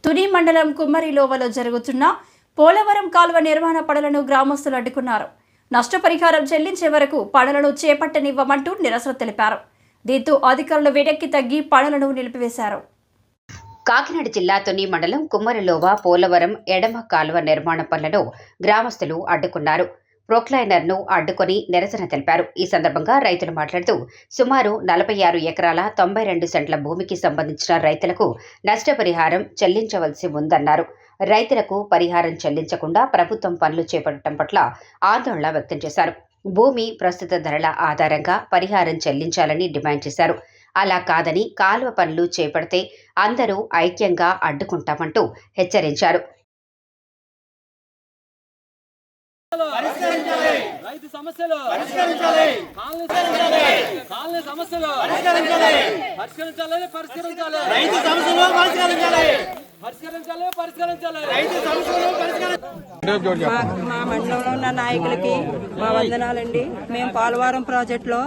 తుని మండలం కుమ్మరిలోవలో జరుగుతున్న పోలవరం కాలువ నిర్మాణ పనులను గ్రామస్తులు అడ్డుకున్నారు. నష్టపరిహారం చెల్లించే వరకు పనులను చేపట్టనివ్వమంటూ నిరసన తెలిపారు. దీంతో అధికారులు వెనక్కి తగ్గి పనులను నిలిపివేశారు. కాకినాడ జిల్లా తుని మండలం కుమ్మరిలోవ పోలవరం ఎడమ కాలువ నిర్మాణ పనులను గ్రామస్తులు అడ్డుకున్నారు. ప్రొక్లైనర్ను అడ్డుకొని నిరసన తెలిపారు. ఈ సందర్భంగా రైతులు మాట్లాడుతూ సుమారు 46 ఎకరాల 92 సెంట్ల భూమికి సంబంధించిన రైతులకు నష్టపరిహారం చెల్లించవలసి ఉందన్నారు. రైతులకు పరిహారం చెల్లించకుండా ప్రభుత్వం పనులు చేపట్టడం పట్ల ఆందోళన వ్యక్తం చేశారు. భూమి ప్రస్తుత ధరల ఆధారంగా పరిహారం చెల్లించాలని డిమాండ్ చేశారు. అలా కాదని కాలువ పనులు చేపడితే అందరూ ఐక్యంగా అడ్డుకుంటామంటూ హెచ్చరించారు. రైతు సమస్యలు పరిష్కరించాలి, కాలనీ సమస్యలు పరిష్కరించాలి, రైతు సమస్యలు పరిష్కరించాలి, రైతు సమస్యలు పరిష్కరించాలి. మా మండలంలో ఉన్న నాయకులకి మా వందనాలండి. మేము పోలవరం ప్రాజెక్టులో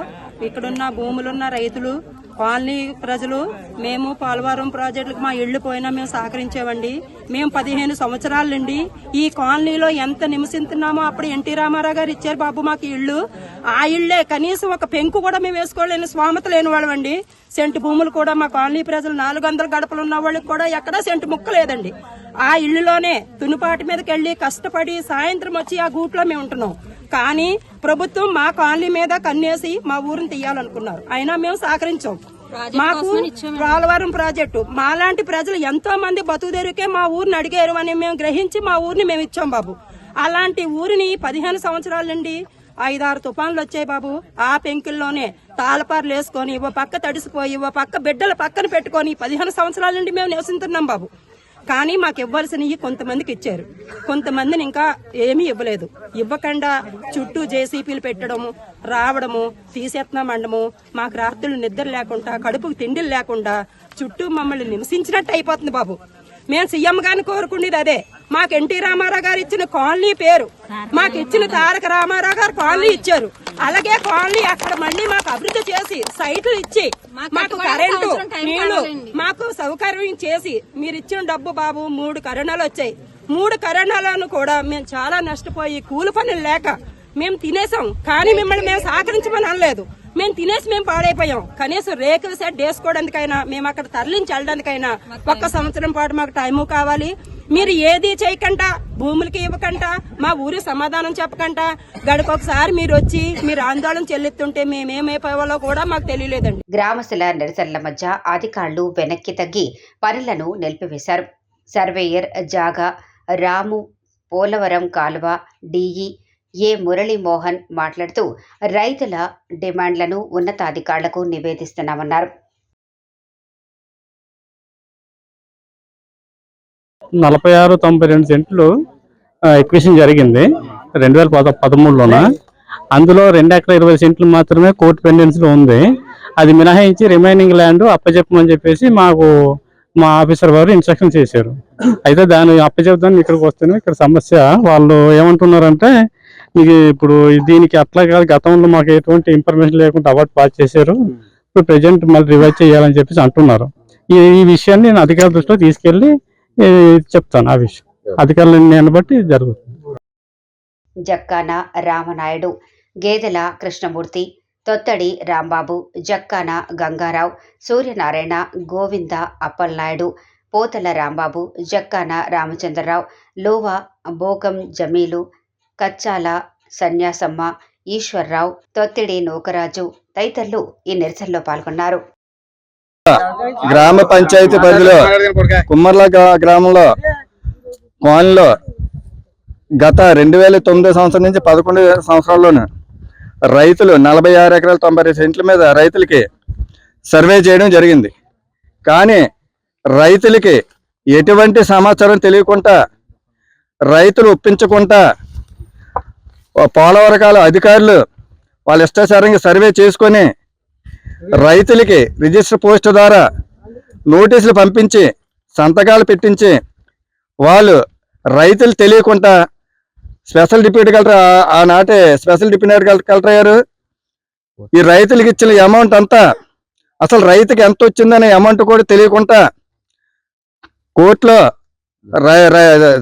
ఇక్కడున్న భూములున్న రైతులు కాలనీ ప్రజలు మేము పోలవరం ప్రాజెక్టులకు మా ఇళ్లు పోయినా మేము సహకరించామండి. మేము 15 సంవత్సరాల నుండి ఈ కాలనీలో ఎంత నివసిస్తున్నామో అప్పుడు ఎన్టీ రామారావు గారు ఇచ్చారు బాబు మాకు ఇళ్లు. ఆ ఇళ్లే కనీసం ఒక పెంకు కూడా మేము వేసుకోలేని స్వామత లేని వాళ్ళండి. సెంటు భూములు కూడా మా కాలనీ ప్రజలు 400 గడపలు ఉన్న వాళ్ళకి కూడా ఎక్కడా సెంటు ముక్క లేదండి. ఆ ఇళ్లులోనే తునిపాటి మీదకి వెళ్లి కష్టపడి సాయంత్రం వచ్చి ఆ గూట్లో మేము ఉంటున్నాం. కానీ ప్రభుత్వం మా కాలనీ మీద కన్నేసి మా ఊరిని తీయాలనుకున్నారు. అయినా మేము సహకరించాం. మాకు పోలవరం ప్రాజెక్టు మాలాంటి ప్రజలు ఎంతో మంది బతుకుదెరికే మా ఊరిని అడిగారు అని మేము గ్రహించి మా ఊరిని మేము ఇచ్చాం బాబు. అలాంటి ఊరిని 15 సంవత్సరాల నుండి 5-6 తుఫాన్లు వచ్చాయి బాబు. ఆ పెంకుల్లోనే తాళపార్లు వేసుకొని ఓ పక్క తడిసిపోయి ఓ పక్క బిడ్డల పక్కన పెట్టుకొని 15 సంవత్సరాల నుండి మేము నివసిస్తున్నాం బాబు. కానీ మాకు ఇవ్వాల్సినవి కొంతమందికి ఇచ్చారు, కొంతమందిని ఇంకా ఏమీ ఇవ్వలేదు. ఇవ్వకుండా చుట్టూ జేసీపీలు పెట్టడము, రావడము, తీసేస్తున్నామండము, మాకు రాత్రులు నిద్ర లేకుండా కడుపుకు తిండిలు లేకుండా చుట్టూ మమ్మల్ని నివసించినట్టు అయిపోతుంది బాబు. మేము సీఎం గారిని కోరుకునేది అదే. మాకు ఎన్టీ రామారావు గారు ఇచ్చిన కాలనీ పేరు, మాకు ఇచ్చిన తారక రామారావు గారు కాలనీ ఇచ్చారు. అలాగే కాలనీ అక్కడ మళ్ళీ మాకు అభివృద్ధి చేసి సైట్లు ఇచ్చి మాకు కరెంటు నీళ్లు మాకు సౌకర్యం చేసి మీరు ఇచ్చిన డబ్బు బాబు 3 కరోనాలు వచ్చాయి. 3 కరోనాలను కూడా మేము చాలా నష్టపోయి కూలి పనులు లేక మేము తినేసాం. కానీ మిమ్మల్ని మేము సహకరించమని అనలేదు. మేము తినేసి మేము పాడైపోయాం. కనీసం రేకుల సెట్ వేసుకోవడానికైనా మేము అక్కడ తరలించి వెళ్ళడానికైనా 1 సంవత్సరం పాటు మాకు టైము కావాలి. మీరు ఏది చేయకుండా భూములకి ఇవ్వకుండా మా ఊరి సమాధానం చెప్పకుండా గడికొకసారి మీరు వచ్చి మీరు ఆందోళన చెల్లిస్తుంటే మేమేమైపోవాలో కూడా మాకు తెలియలేదండి. గ్రామస్తుల నిరసనల మధ్య అధికారులు వెనక్కి తగ్గి పనులను నిలిపివేశారు. సర్వేయర్ జాగా రాము, పోలవరం కాలువ డిఈ ఏ మురళీమోహన్ మాట్లాడుతూ రైతుల డిమాండ్లను ఉన్నతాధికారులకు నివేదిస్తున్నామన్నారు. 46-92 సెంట్లు ఎక్విషన్ జరిగింది 2013లోన. అందులో 2 ఎకరాల 20 సెంట్లు మాత్రమే కోర్టు పెండెన్స్లో ఉంది. అది మినహాయించి రిమైనింగ్ ల్యాండ్ అప్పచెప్పమని చెప్పేసి మాకు మా ఆఫీసర్ వారు ఇన్స్ట్రక్షన్ చేశారు. అయితే దాన్ని అప్పచెప్దాన్ని ఇక్కడికి వస్తేనే ఇక్కడ సమస్య. వాళ్ళు ఏమంటున్నారంటే మీకు ఇప్పుడు దీనికి అట్లా కాదు, గతంలో మాకు ఎటువంటి ఇన్ఫర్మేషన్ లేకుండా అవార్డు పాస్ చేశారు, ఇప్పుడు ప్రెజెంట్ మళ్ళీ రివైజ్ చేయాలని చెప్పేసి అంటున్నారు. ఈ విషయాన్ని నేను అధికారుల దృష్టిలో తీసుకెళ్లి చెప్తాను. ఆ విషయం అధికారుల నిర్ణయాన్ని బట్టి జరుగుతుంది. జక్కాన రామనాయుడు, గేదెల కృష్ణమూర్తి, తొత్తడి రాంబాబు, జక్కాన గంగారావు, సూర్యనారాయణ, గోవింద అప్పలనాయుడు, పోతల రాంబాబు, జక్కాన రామచంద్రరావు, లోవా బోకం జమీలు, కచ్చాల సన్యాసమ్మ, ఈశ్వర్రావు, తొత్తిడి నూకరాజు తదితరులు ఈ నిరసనలో పాల్గొన్నారు. గ్రామ పంచాయతీ పరిధిలో కుమ్మర్ల గ్రామంలో కాలనీలో గత 2009 సంవత్సరం నుంచి 11 సంవత్సరాల్లోనూ రైతులు 46 ఎకరాల 92 సెంట్ల మీద రైతులకి సర్వే చేయడం జరిగింది. కానీ రైతులకి ఎటువంటి సమాచారం తెలియకుండా, రైతులు ఒప్పించకుండా పోలవరకాల అధికారులు వాళ్ళ ఇష్టాచారంగా సర్వే చేసుకొని రైతులకి రిజిస్టర్ పోస్ట్ ద్వారా నోటీసులు పంపించి సంతకాలు పెట్టించి వాళ్ళు రైతులు తెలియకుండా స్పెషల్ డిప్యూటీ కలెక్టర్ ఆనాటి స్పెషల్ డిప్యూటీ కలెక్టర్ గారు ఈ రైతులకు ఇచ్చిన అమౌంట్ అంతా అసలు రైతుకి ఎంత వచ్చిందనే అమౌంట్ కూడా తెలియకుండా కోర్టులో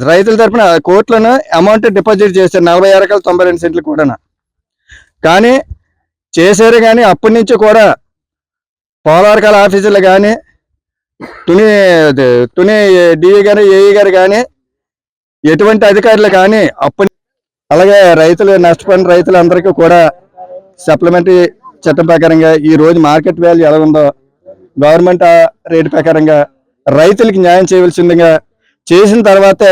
రైతుల తరఫున కోర్టులను అమౌంట్ డిపాజిట్ చేశారు 46 ఎకరాల 92 సెంట్లు కూడా. కానీ చేశారు కానీ అప్పటి నుంచి కూడా పోలవరకాల ఆఫీసులు కానీ తుని డిఈ గారు ఏఈ గారు కానీ ఎటువంటి అధికారులు కానీ అప్పటి అలాగే నష్టపోయిన రైతులందరికీ కూడా సప్లిమెంటరీ చట్టం ప్రకారంగా ఈ రోజు మార్కెట్ వాల్యూ ఎలా ఉందో గవర్నమెంట్ రేటు ప్రకారంగా రైతులకి న్యాయం చేయవలసిందిగా చేసిన తర్వాతే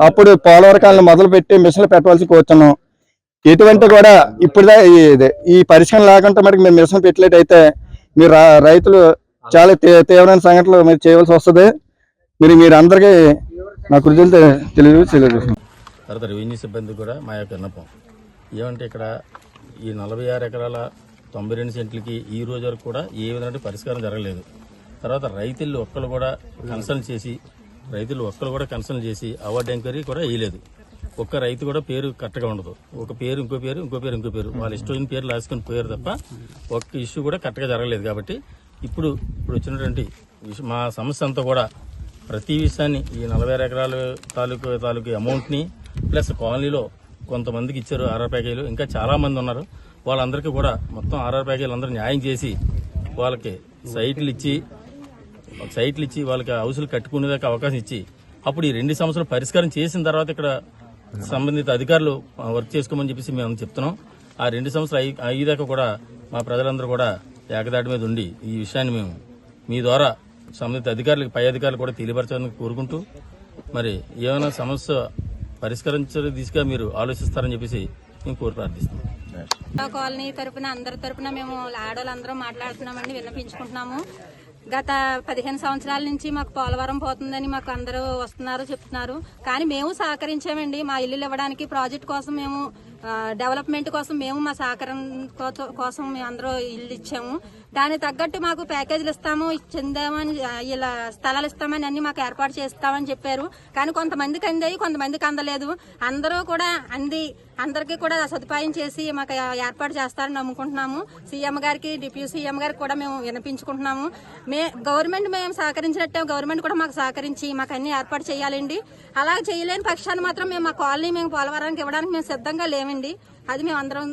అప్పుడు పోలవరకాలను మొదలుపెట్టి మిషన్లు పెట్టవలసి కోరుతున్నాం. ఎటువంటి కూడా ఇప్పుడు ఈ పరిష్కారం లేకుండా మరి మీరు మిషన్ పెట్టలేటైతే మీరు రైతులు చాలా తీవ్రమైన సంఘటనలు మీరు చేయవలసి వస్తుంది. మీరు అందరికీ నా కృతజ్ఞతలు తెలియజేస్తున్నాను. తర్వాత రెవెన్యూ సిబ్బంది కూడా మా యొక్క విన్నపం ఏమంటే ఇక్కడ ఈ 46 ఎకరాల 92 సెంట్లకి ఈ రోజు వరకు కూడా ఏ విధమైన పరిష్కారం జరగలేదు. తర్వాత రైతులు ఒక్కరు కూడా కన్సల్ట్ చేసి అవార్డు ఎంక్వైరీ కూడా వేయలేదు. ఒక్క రైతు కూడా పేరు కరెక్ట్గా ఉండదు. ఒక పేరు ఇంకో పేరు వాళ్ళు ఇష్టమైన పేర్లు రాసుకొని పోయారు తప్ప ఒక్క ఇష్యూ కూడా కరెక్ట్గా జరగలేదు. కాబట్టి ఇప్పుడు వచ్చినటువంటి మా సమస్య అంతా కూడా ప్రతి విషయాన్ని ఈ 46 ఎకరాల తాలూకు అమౌంట్ని ప్లస్ కాలనీలో కొంతమందికి ఇచ్చారు 6 ప్యాకేజీలు, ఇంకా చాలా మంది ఉన్నారు. వాళ్ళందరికీ కూడా మొత్తం 6 ప్యాకేజీలు అందరూ న్యాయం చేసి వాళ్ళకి సైట్లు ఇచ్చి వాళ్ళకి హౌసులు కట్టుకునేదాకా అవకాశం ఇచ్చి అప్పుడు ఈ 2 సమస్యలు పరిష్కారం చేసిన తర్వాత ఇక్కడ సంబంధిత అధికారులు వర్క్ చేసుకోమని చెప్పేసి మేము చెప్తున్నాం. ఆ 2 సంవత్సరాలు అయ్యేదాకా కూడా మా ప్రజలందరూ కూడా ఏకదాటి మీద ఉండి ఈ విషయాన్ని మేము మీ ద్వారా సంబంధిత అధికారులకు పై అధికారులు కూడా తెలియపరచాలని కోరుకుంటూ మరి ఏమైనా సమస్య పరిష్కరించే దిశగా మీరు ఆలోచిస్తారని చెప్పేసి మేము కోరి ప్రార్థిస్తున్నాం. కాలనీ తరపున అందరి తరపున మేము ఆడవాళ్ళందరం మాట్లాడుతున్నామండి, విన్నపించుకుంటున్నాము. గత 15 సంవత్సరాల నుంచి మాకు పోలవరం పోతుందని మాకు అందరూ వస్తున్నారు చెప్తున్నారు. కానీ మేము సహకరించామండి. మా ఇల్లు ఇవ్వడానికి ప్రాజెక్ట్ కోసం మేము డెవలప్మెంట్ కోసం మేము మా సహకారం కోసం మేము అందరూ ఇల్లు ఇచ్చాము. దానికి తగ్గట్టు మాకు ప్యాకేజీలు ఇస్తాము చెందామని ఇలా స్థలాలు ఇస్తామని అన్ని మాకు ఏర్పాటు చేస్తామని చెప్పారు. కానీ కొంతమందికి అందాయి, కొంతమందికి అందలేదు. అందరూ కూడా అందరికీ కూడా సదుపాయం చేసి మాకు ఏర్పాటు చేస్తారని నమ్ముకుంటున్నాము. సీఎం గారికి డిప్యూటీ సీఎం గారికి కూడా మేము వినిపించుకుంటున్నాము. గవర్నమెంట్ మేము సహకరించినట్టే గవర్నమెంట్ కూడా మాకు సహకరించి మాకు అన్ని ఏర్పాటు చేయాలండి. అలా చేయలేని పక్షాన్ని మాత్రం మేము మా కాలనీ మేము పోలవరానికి ఇవ్వడానికి మేము సిద్ధంగా లేమండి. అది మేము అందరం